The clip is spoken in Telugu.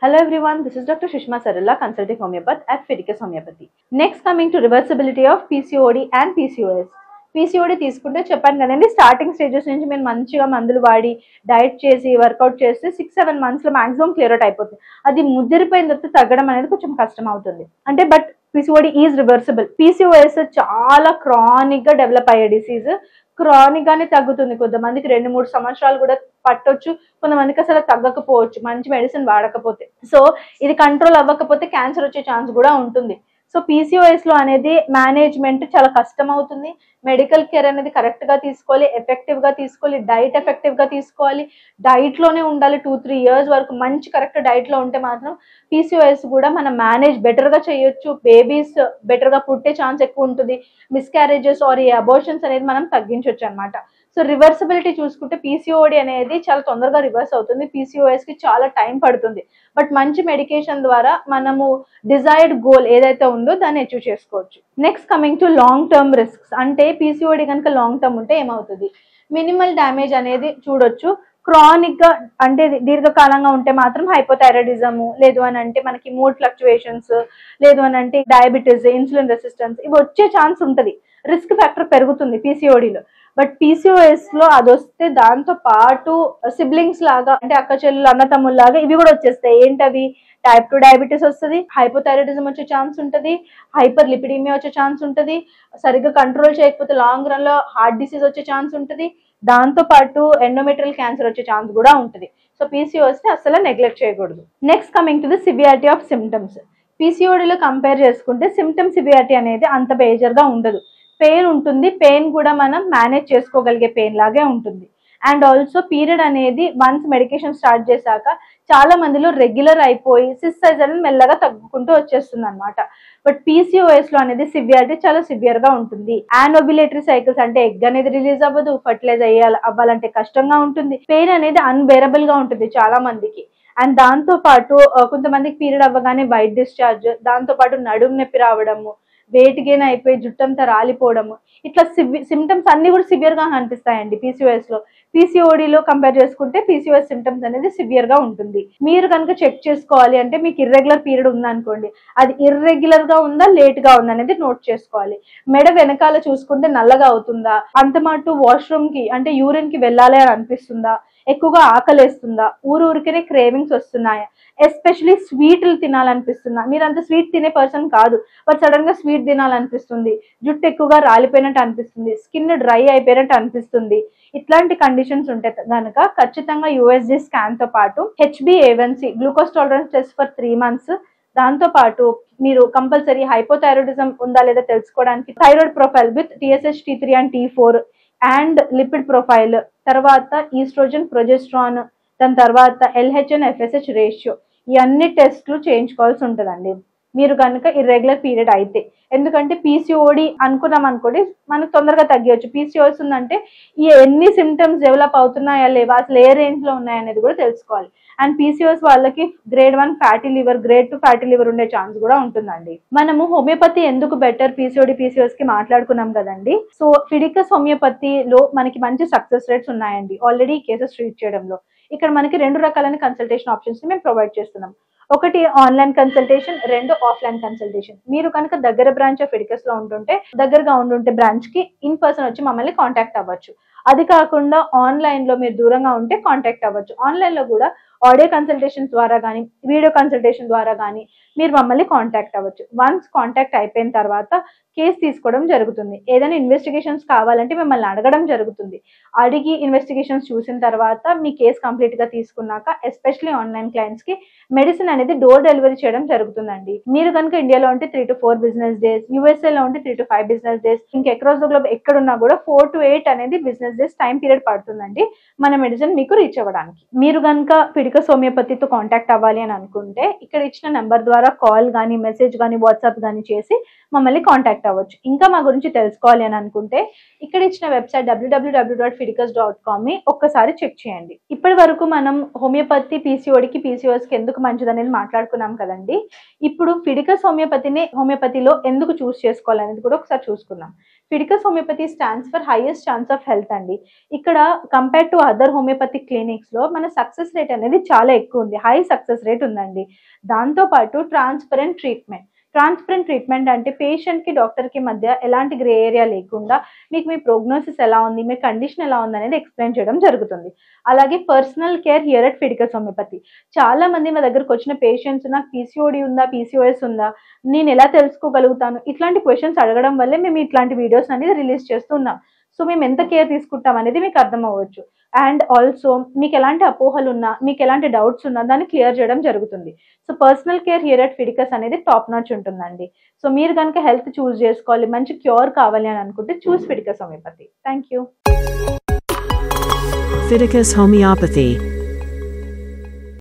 Hello everyone, this is Dr. Sushma Sarala, consulting homeopath at Fidelis Homeopathy. Next coming to reversibility of PCOD and PCOS. PCOD తీసుకుంటే చెప్పాను కదండి, స్టార్టింగ్ స్టేజెస్ నుంచి మీరు మంచిగా మందులు వాడి డైట్ చేసి వర్కౌట్ చేస్తే 6-7 months లో మాక్సిమం క్లియర్ అవుట్ అయిపోతుంది. అది ముదిరిపోయిన తర్వాత తగ్గడం అనేది కొంచెం కష్టం అవుతుంది. అంటే but PCOD is reversible. PCOS చాలా క్రానిక్ గా డెవలప్ అయ్యే డిసీజ్. క్రానిక్ గానే తగ్గుతుంది. కొంతమందికి 2-3 సంవత్సరాలు కూడా పట్టొచ్చు, కొంతమందికి అసలు తగ్గకపోవచ్చు మంచి మెడిసిన్ వాడకపోతే. సో ఇది కంట్రోల్ అవ్వకపోతే క్యాన్సర్ వచ్చే ఛాన్స్ కూడా ఉంటుంది. సో పీసీఓఎస్ లో అనేది మేనేజ్మెంట్ చాలా కష్టం అవుతుంది. మెడికల్ కేర్ అనేది కరెక్ట్ గా తీసుకోవాలి, ఎఫెక్టివ్ గా తీసుకోవాలి, డైట్ ఎఫెక్టివ్ గా తీసుకోవాలి, డైట్ లోనే ఉండాలి. 2-3 years వరకు మంచి కరెక్ట్ డైట్ లో ఉంటే మాత్రం పీసీఓఎస్ కూడా మనం మేనేజ్ బెటర్ గా చేయొచ్చు. బేబీస్ బెటర్ గా పుట్టే ఛాన్స్ ఎక్కువ ఉంటుంది. మిస్క్యారేజెస్ ఆర్ అబోర్షన్స్ అనేది మనం తగ్గించవచ్చు అనమాట. సో రివర్సిబిలిటీ చూసుకుంటే పీసీఓడి అనేది చాలా తొందరగా రివర్స్ అవుతుంది. పీసీఓఎస్ కి చాలా టైం పడుతుంది. బట్ మంచి మెడికేషన్ ద్వారా మనము డిజైర్డ్ గోల్ ఏదైతే ఉందో దాన్ని అచీవ్ చేసుకోవచ్చు. Next coming to long term risks. అంటే పీసీఓడి కనుక లాంగ్ టర్మ్ ఉంటే ఏమవుతుంది? మినిమల్ డ్యామేజ్ అనేది చూడొచ్చు. క్రానిక్ గా అంటే దీర్ఘకాలంగా ఉంటే మాత్రం హైపోథైరాయిడిజము, లేదు అని అంటే మనకి మూడ్ ఫ్లక్చువేషన్స్, లేదు అని అంటే డయాబెటీస్, ఇన్సులిన్ రెసిస్టెన్స్ ఇవి వచ్చే ఛాన్స్ ఉంటుంది. రిస్క్ ఫ్యాక్టర్ పెరుగుతుంది పీసీఓడిలో. బట్ పీసీఓఎస్ లో అది వస్తే దాంతో పాటు సిబ్లింగ్స్ లాగా అంటే అక్క చెల్లెలు అన్నతమ్ముల్లాగా ఇవి కూడా వచ్చేస్తాయి. ఏంటవి? టైప్ 2 డయాబెటీస్ వస్తుంది, హైపోథైరాయిడిజం వచ్చే ఛాన్స్ ఉంటుంది, హైపర్ లిపిడీమియా వచ్చే ఛాన్స్ ఉంటుంది, సరిగ్గా కంట్రోల్ చేయకపోతే లాంగ్ రన్ లో హార్ట్ డిసీజ్ వచ్చే ఛాన్స్ ఉంటుంది, దాంతో పాటు ఎండోమెట్రియల్ క్యాన్సర్ వచ్చే ఛాన్స్ కూడా ఉంటుంది. సో పీసీఓఎస్ ని అసలు నెగ్లెక్ట్ చేయకూడదు. Next coming to the severity of symptoms. పీసీఓడిలో కంపేర్ చేసుకుంటే సిమ్టమ్ సివియారిటీ అనేది అంత మేజర్ గా ఉండదు. పెయిన్ ఉంటుంది, పెయిన్ కూడా మనం మేనేజ్ చేసుకోగలిగే పెయిన్ లాగే ఉంటుంది. అండ్ ఆల్సో పీరియడ్ అనేది వన్స్ మెడికేషన్ స్టార్ట్ చేశాక చాలా మందిలో రెగ్యులర్ అయిపోయి సిస్ సైజ్ అనేది మెల్లగా తగ్గుకుంటూ వచ్చేస్తుంది అనమాట. బట్ పీసీఓఎస్ లో అనేది సివియారిటీ చాలా సివియర్ గా ఉంటుంది. యానోబులేటరీ సైకిల్స్ అంటే ఎగ్ అనేది రిలీజ్ అవ్వదు, ఫర్టిలైజ్ అవ్వాలంటే కష్టంగా ఉంటుంది, పెయిన్ అనేది అన్బేరబుల్ గా ఉంటుంది చాలా మందికి. అండ్ దాంతో పాటు కొంతమందికి పీరియడ్ అవ్వగానే వైట్ డిశ్చార్జ్, దాంతో పాటు నడుము నొప్పి రావడము, వెయిట్ గెయిన్ అయిపోయి జుట్టంతా రాలిపోవడము, ఇట్లా సిమ్టమ్స్ అన్ని కూడా సివియర్ గా కనిపిస్తాయండి పీసీఓఎస్ లో. పీసీఓడిలో కంపేర్ చేసుకుంటే పీసీఓఎస్ సిమ్టమ్స్ అనేది సివియర్ గా ఉంటుంది. మీరు కనుక చెక్ చేసుకోవాలి అంటే మీకు ఇర్రెగ్యులర్ పీరియడ్ ఉందనుకోండి, అది ఇర్రెగ్యులర్ గా ఉందా లేట్ గా ఉందా అనేది నోట్ చేసుకోవాలి. మెడ వెనకాల చూసుకుంటే నల్లగా అవుతుందా, అంతమాటు వాష్రూమ్ కి అంటే యూరిన్ కి వెళ్ళాలి అని అనిపిస్తుందా, ఎక్కువగా ఆకలేస్తుందా, ఊరికనే క్రేవింగ్స్ వస్తున్నాయా, ఎస్పెషలీ స్వీట్లు తినాలనిపిస్తుందా, మీరు అంత స్వీట్ తినే పర్సన్ కాదు బట్ సడన్ గా స్వీట్ తినాలనిపిస్తుంది, జుట్టు ఎక్కువగా రాలిపోయినట్టు అనిపిస్తుంది, స్కిన్ డ్రై అయిపోయినట్టు అనిపిస్తుంది, ఇట్లాంటి కండిషన్స్ ఉంటే కనుక ఖచ్చితంగా యూఎస్జీ స్కాన్ తో పాటు HbA1c glucose tolerance test for 3 months, దాంతో పాటు మీరు కంపల్సరీ హైపోథైరాయిడిజం ఉందా లేదా తెలుసుకోవడానికి thyroid profile with TSH, T3 and T4 and lipid profile, తర్వాత ఈస్ట్రోజన్, ప్రొజెస్ట్రాన్, దాని తర్వాత LH and FSH రేషియో, ఈ అన్ని టెస్ట్లు చేయించుకోవాల్సి ఉంటుందండి మీరు కనుక ఇర్రెగ్యులర్ పీరియడ్ అయితే. ఎందుకంటే పీసీఓడి అనుకున్నాం అనుకోండి మనకు తొందరగా తగ్గవచ్చు. పీసీఓఎస్ ఉందంటే ఈ ఎన్ని సిమ్టమ్స్ డెవలప్ అవుతున్నాయా లేవా, అసలు ఏ రేంజ్ లో ఉన్నాయనేది కూడా తెలుసుకోవాలి. అండ్ పీసీఓఎస్ వాళ్ళకి grade 1 fatty liver, grade 2 fatty liver ఉండే ఛాన్స్ కూడా ఉంటుందండి. మనము హోమియోపతి ఎందుకు బెటర్ పీసీఓడి పీసీఓఎస్ కి మాట్లాడుకున్నాం కదండి. సో ఫిడికస్ హోమియోపతిలో మనకి మంచి సక్సెస్ రేట్స్ ఉన్నాయండి ఆల్రెడీ కేసెస్ ట్రీట్ చేయడంలో. ఇక్కడ మనకి 2 రకాలైన కన్సల్టేషన్ ఆప్షన్స్ ని మేము ప్రొవైడ్ చేస్తున్నాం. ఒకటి ఆన్లైన్ కన్సల్టేషన్, 2 ఆఫ్లైన్ కన్సల్టేషన్. మీరు కనుక దగ్గర బ్రాంచ్ ఆఫ్ ఫిడికస్ లో ఉంటుంటే దగ్గరగా ఉంటుంటే బ్రాంచ్ కి ఇన్ పర్సన్ వచ్చి మమ్మల్ని కాంటాక్ట్ అవ్వచ్చు. అది కాకుండా ఆన్లైన్ లో మీరు దూరంగా ఉంటే కాంటాక్ట్ అవ్వచ్చు. ఆన్లైన్ లో కూడా ఆడియో కన్సల్టేషన్ ద్వారా కానీ వీడియో కన్సల్టేషన్ ద్వారా కానీ మీరు మమ్మల్ని కాంటాక్ట్ అవ్వచ్చు. వన్స్ కాంటాక్ట్ అయిపోయిన తర్వాత కేసు తీసుకోవడం జరుగుతుంది. ఏదైనా ఇన్వెస్టిగేషన్స్ కావాలంటే మిమ్మల్ని అడగడం జరుగుతుంది. అడిగి ఇన్వెస్టిగేషన్స్ చూసిన తర్వాత మీ కేసు కంప్లీట్ గా తీసుకున్నాక ఎస్పెషల్లీ ఆన్లైన్ క్లయింట్స్ కి మెడిసిన్ అనేది డోర్ డెలివరీ చేయడం జరుగుతుందండి. మీరు కనుక ఇండియాలో ఉంటే 3 to 4 బిజినెస్ డేస్, యూఎస్ఏ లో ఉంటే 3 to 5 బిజినెస్ డేస్, ఇంకా అక్రాస్ ద గ్లోబ్ ఎక్కడున్నా కూడా 4 to 8 అనేది బిజినెస్ డేస్ టైం పీరియడ్ పడుతుందండి మన మెడిసిన్ మీకు రీచ్ అవ్వడానికి. మీరు కనుక ఫిడికస్ హోమియోపతితో కాంటాక్ట్ అవ్వాలి అని అనుకుంటే ఇక్కడ ఇచ్చిన నెంబర్ ద్వారా కాల్ కానీ మెసేజ్ కానీ వాట్సాప్ కానీ చేసి మమ్మల్ని కాంటాక్ట్ అవ్వచ్చు. ఇంకా మా గురించి తెలుసుకోవాలి అని అనుకుంటే ఇక్కడ ఇచ్చిన వెబ్సైట్ www.fidicus.com ని ఒక్కసారి చెక్ చేయండి. ఇప్పటి వరకు మనం హోమియోపతి పీసీఓడికి పీసీఓఎస్ కి ఎందుకు మంచిదని అనేది మాట్లాడుకున్నాం కదండి. ఇప్పుడు ఫిడికస్ హోమియోపతిలో ఎందుకు చూస్ చేసుకోవాలనేది కూడా ఒకసారి చూసుకుందాం. Fidicus homeopathy stands for highest chance of health అండి. ఇక్కడ compare to other homoeopathic clinics లో మన సక్సెస్ రేట్ అనేది చాలా ఎక్కువ ఉంది, హై సక్సెస్ రేట్ ఉందండి. దాంతోపాటు ట్రాన్స్పరెంట్ ట్రీట్మెంట్ అంటే పేషెంట్ కి డాక్టర్ కి మధ్య ఎలాంటి గ్రే ఏరియా లేకుండా మీకు మీ ప్రోగ్నోసిస్ ఎలా ఉంది, మీ కండిషన్ ఎలా ఉంది అనేది ఎక్స్ప్లెయిన్ చేయడం జరుగుతుంది. అలాగే personal care here at Fidicus homeopathy. చాలా మంది మా దగ్గరకు వచ్చిన పేషెంట్స్ నాకు పీసీఓడి ఉందా, పీసీఓఎస్ ఉందా, నేను ఎలా తెలుసుకోగలుగుతాను, ఇట్లాంటి క్వశ్చన్స్ అడగడం వల్లే మేము ఇట్లాంటి వీడియోస్ అనేది రిలీజ్ చేస్తున్నాం. సో మేము ఎంత కేర్ తీసుకుంటాం అనేది మీకు అర్థం అవ్వచ్చు. అండ్ ఆల్సో మీకు ఎలాంటి అపోహలు ఉన్నా, మీకు ఎలాంటి డౌట్స్ ఉన్నా దాన్ని క్లియర్ చేయడం జరుగుతుంది. So personal care here at Fidicus అనేది టాప్ నాచ్ ఉంటుందండి. సో మీరు కనుక హెల్త్ చూస్ చేసుకోవాలి, మంచి క్యూర్ కావాలి అని అనుకుంటే choose Fiticus homeopathy. Thank you. Fiticus Homeopathy.